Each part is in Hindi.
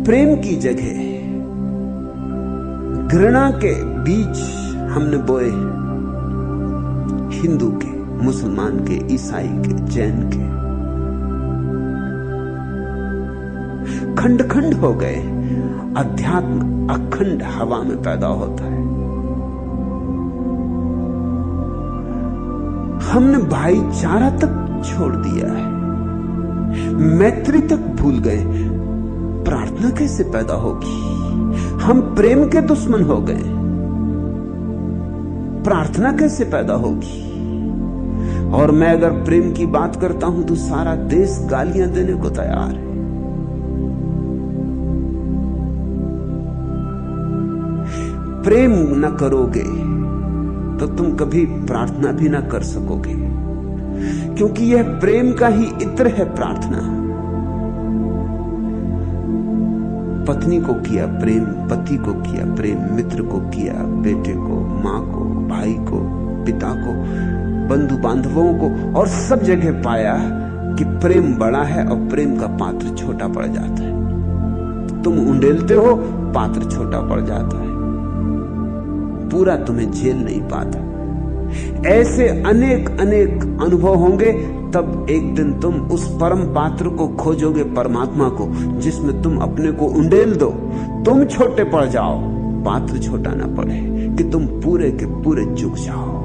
प्रेम की जगह घृणा के बीज हमने बोए, हिंदू के, मुसलमान के, ईसाई के, जैन के। खंड खंड हो गए। अध्यात्म अखंड हवा में पैदा होता है। हमने भाईचारा तक छोड़ दिया है, मैत्री तक भूल गए। प्रार्थना कैसे पैदा होगी? हम प्रेम के दुश्मन हो गए। प्रार्थना कैसे पैदा होगी? और मैं अगर प्रेम की बात करता हूं तो सारा देश गालियां देने को तैयार है। प्रेम न करोगे तो तुम कभी प्रार्थना भी ना कर सकोगे, क्योंकि यह प्रेम का ही इत्र है। प्रार्थना पत्नी को किया प्रेम, पति को किया प्रेम, मित्र को किया, बेटे को, मां को, भाई को, पिता को, बंधु बांधवों को, और सब जगह पाया कि प्रेम बड़ा है और प्रेम का पात्र छोटा पड़ जाता है। तुम उंडेलते हो, पात्र छोटा पड़ जाता है, पूरा तुम्हें झेल नहीं पाता। ऐसे अनेक अनेक अनुभव होंगे, तब एक दिन तुम उस परम पात्र को खोजोगे, परमात्मा को, जिसमें तुम अपने को उंडेल दो, तुम छोटे पड़ जाओ, पात्र छोटा ना पड़े, कि तुम पूरे के पूरे झुक जाओ।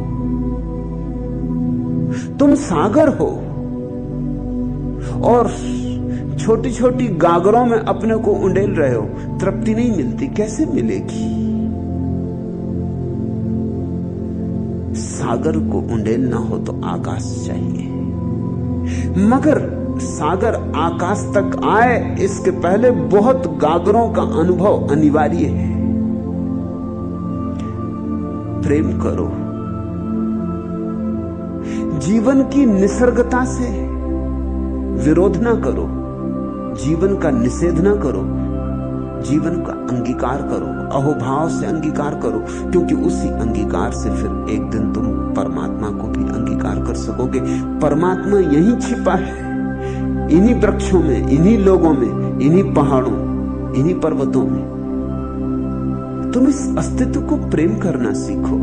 तुम सागर हो और छोटी छोटी गागरों में अपने को उंडेल रहे हो, तृप्ति नहीं मिलती। कैसे मिलेगी? सागर को उंडेलना हो तो आकाश चाहिए, मगर सागर आकाश तक आए इसके पहले बहुत गागरों का अनुभव अनिवार्य है। प्रेम करो, जीवन की निसर्गता से विरोध ना करो, जीवन का निषेध ना करो, जीवन का अंगीकार करो, अहोभाव से अंगीकार करो, क्योंकि उसी अंगीकार से फिर एक दिन तुम परमात्मा को भी अंगीकार कर सकोगे। परमात्मा यहीं छिपा है, इन्हीं वृक्षों में, इन्हीं लोगों में, इन्हीं पहाड़ों, इन्हीं पर्वतों में। तुम इस अस्तित्व को प्रेम करना सीखो।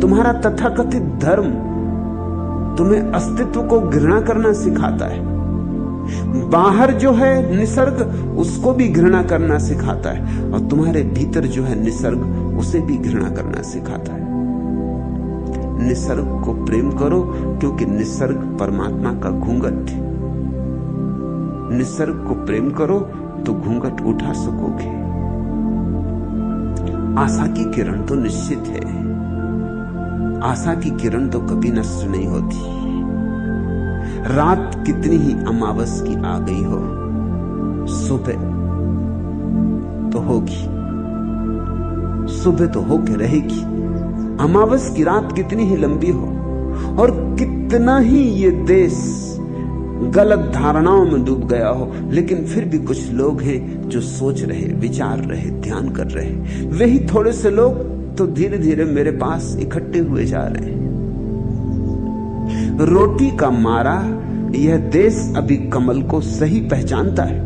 तुम्हारा तथाकथित धर्म तुम्हें अस्तित्व को घृणा करना सिखाता है। बाहर जो है निसर्ग, उसको भी घृणा करना सिखाता है, और तुम्हारे भीतर जो है निसर्ग, उसे भी घृणा करना सिखाता है। निसर्ग को प्रेम करो, क्योंकि निसर्ग परमात्मा का घूंघट है। निसर्ग को प्रेम करो तो घूंघट उठा सकोगे। आशा की किरण तो निश्चित है, आशा की किरण तो कभी नष्ट नहीं होती। रात कितनी ही अमावस की आ गई हो, सुबह तो होगी, सुबह तो होके रहेगी। अमावस की रात कितनी ही लंबी हो, और कितना ही ये देश गलत धारणाओं में डूब गया हो, लेकिन फिर भी कुछ लोग हैं जो सोच रहे, विचार रहे, ध्यान कर रहे। वही थोड़े से लोग तो धीरे धीरे मेरे पास इकट्ठे हुए जा रहे हैं। रोटी का मारा यह देश अभी कमल को सही पहचानता है।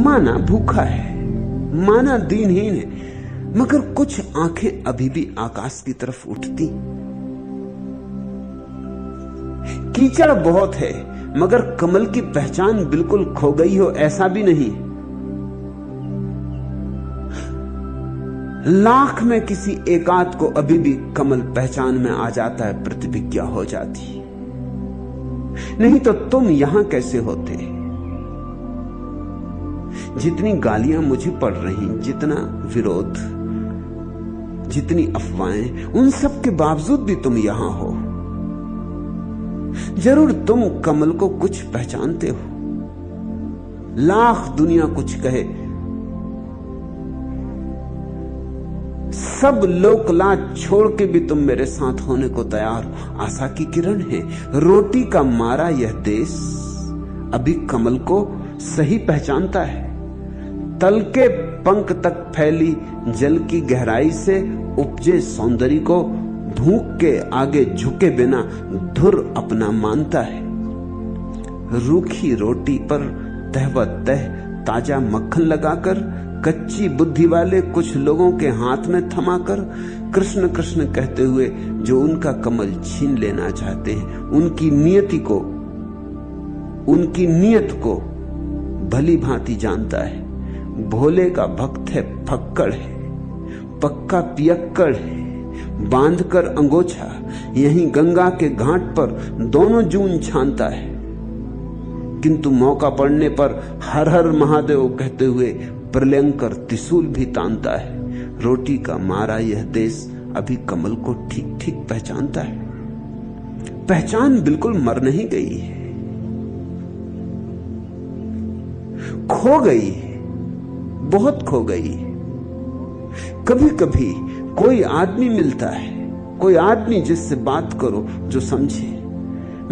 माना भूखा है, माना दीनहीन है, मगर कुछ आंखें अभी भी आकाश की तरफ उठती। कीचड़ बहुत है, मगर कमल की पहचान बिल्कुल खो गई हो ऐसा भी नहीं। लाख में किसी एकाध को अभी भी कमल पहचान में आ जाता है, प्रतिभिज्ञा हो जाती। नहीं तो तुम यहां कैसे होते? जितनी गालियां मुझे पड़ रही, जितना विरोध, जितनी अफवाहें, उन सब के बावजूद भी तुम यहां हो। जरूर तुम कमल को कुछ पहचानते हो। लाख दुनिया कुछ कहे, सब लोक लाज छोड़ के भी तुम मेरे साथ होने को तैयार हो। आशा की किरण है। रोटी का मारा यह देश अभी कमल को सही पहचानता है। तल के पंख तक फैली जल की गहराई से उपजे सौंदर्य को भूख के आगे झुके बिना धुर अपना मानता है। रूखी रोटी पर तह ताजा मक्खन लगाकर, कच्ची बुद्धि वाले कुछ लोगों के हाथ में थमाकर, कृष्ण कृष्ण कहते हुए जो उनका कमल छीन लेना चाहते हैं, उनकी नियत को भली भांति जानता है। भोले का भक्त है, फक्कड़ है, पक्का पियक्कड़ है, बांध कर अंगोछा यहीं गंगा के घाट पर दोनों जून छानता है, किंतु मौका पड़ने पर हर हर महादेव कहते हुए प्रलयंकर त्रिशूल भी तानता है। रोटी का मारा यह देश अभी कमल को ठीक ठीक पहचानता है। पहचान बिल्कुल मर नहीं गई है, खो गई, बहुत खो गई। कभी कभी कोई आदमी मिलता है, कोई आदमी जिससे बात करो जो समझे,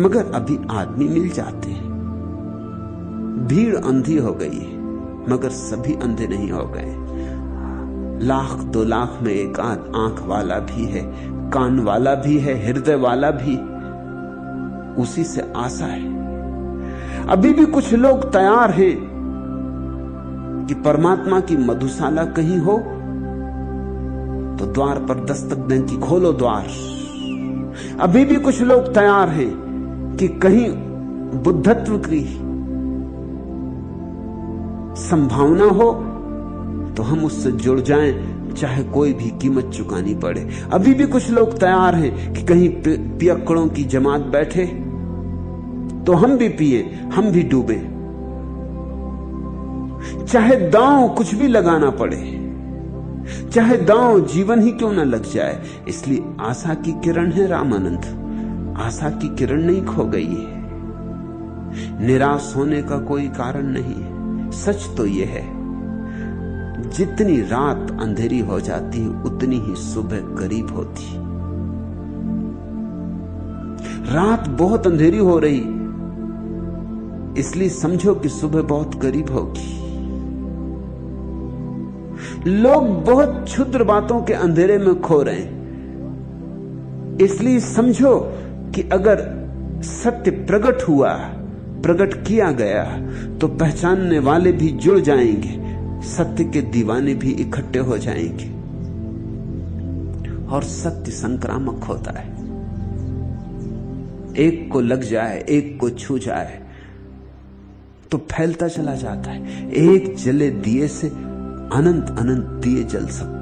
मगर अभी आदमी मिल जाते हैं। भीड़ अंधी हो गई है, मगर सभी अंधे नहीं हो गए। 1,00,000-2 लाख में एक आंख वाला भी है, कान वाला भी है, हृदय वाला भी, उसी से आशा है। अभी भी कुछ लोग तैयार हैं कि परमात्मा की मधुशाला कहीं हो तो द्वार पर दस्तक दें कि खोलो द्वार। अभी भी कुछ लोग तैयार हैं कि कहीं बुद्धत्व की संभावना हो तो हम उससे जुड़ जाएं, चाहे कोई भी कीमत चुकानी पड़े। अभी भी कुछ लोग तैयार हैं कि कहीं पियक्कड़ों की जमात बैठे तो हम भी पिए, हम भी डूबे, चाहे दांव कुछ भी लगाना पड़े, चाहे दांव जीवन ही क्यों ना लग जाए। इसलिए आशा की किरण है रामानंद, आशा की किरण नहीं खो गई है। निराश होने का कोई कारण नहीं है। सच तो यह है, जितनी रात अंधेरी हो जाती उतनी ही सुबह करीब होती। रात बहुत अंधेरी हो रही, इसलिए समझो कि सुबह बहुत करीब होगी। लोग बहुत क्षुद्र बातों के अंधेरे में खो रहे हैं, इसलिए समझो कि अगर सत्य प्रकट हुआ, प्रकट किया गया, तो पहचानने वाले भी जुड़ जाएंगे, सत्य के दीवाने भी इकट्ठे हो जाएंगे। और सत्य संक्रामक होता है, एक को लग जाए, एक को छू जाए तो फैलता चला जाता है। एक जले दिए से अनंत अनंत दिए जल सकते।